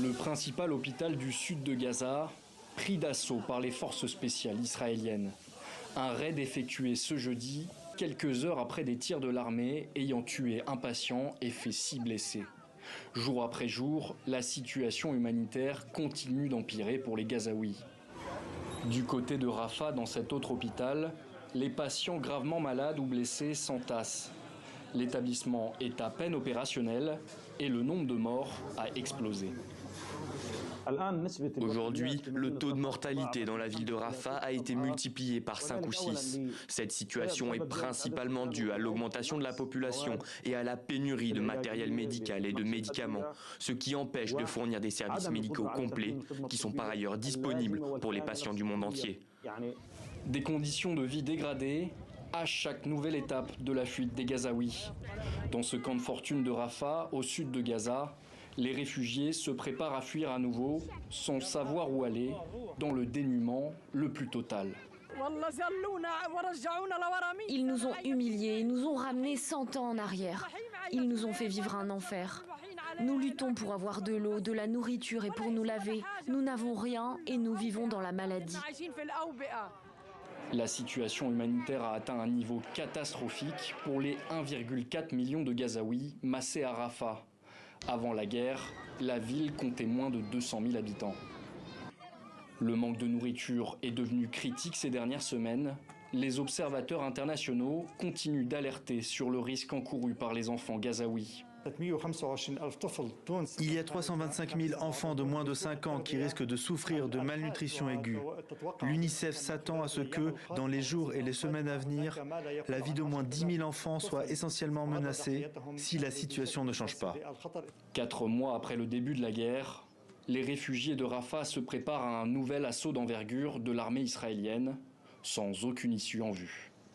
Le principal hôpital du sud de Gaza, pris d'assaut par les forces spéciales israéliennes. Un raid effectué ce jeudi, quelques heures après des tirs de l'armée ayant tué un patient et fait 6 blessés. Jour après jour, la situation humanitaire continue d'empirer pour les Gazaouis. Du côté de Rafah, dans cet autre hôpital, les patients gravement malades ou blessés s'entassent. L'établissement est à peine opérationnel et le nombre de morts a explosé. Aujourd'hui, le taux de mortalité dans la ville de Rafah a été multiplié par 5 ou 6. Cette situation est principalement due à l'augmentation de la population et à la pénurie de matériel médical et de médicaments, ce qui empêche de fournir des services médicaux complets qui sont par ailleurs disponibles pour les patients du monde entier. Des conditions de vie dégradées à chaque nouvelle étape de la fuite des Gazaouis. Dans ce camp de fortune de Rafah, au sud de Gaza, les réfugiés se préparent à fuir à nouveau, sans savoir où aller, dans le dénuement le plus total. Ils nous ont humiliés, ils nous ont ramenés 100 ans en arrière. Ils nous ont fait vivre un enfer. Nous luttons pour avoir de l'eau, de la nourriture et pour nous laver. Nous n'avons rien et nous vivons dans la maladie. La situation humanitaire a atteint un niveau catastrophique pour les 1,4 million de Gazaouis massés à Rafah. Avant la guerre, la ville comptait moins de 200 000 habitants. Le manque de nourriture est devenu critique ces dernières semaines. Les observateurs internationaux continuent d'alerter sur le risque encouru par les enfants gazaouis. Il y a 325 000 enfants de moins de 5 ans qui risquent de souffrir de malnutrition aiguë. L'UNICEF s'attend à ce que, dans les jours et les semaines à venir, la vie d'au moins 10 000 enfants soit essentiellement menacée si la situation ne change pas. 4 mois après le début de la guerre, les réfugiés de Rafah se préparent à un nouvel assaut d'envergure de l'armée israélienne, sans aucune issue en vue.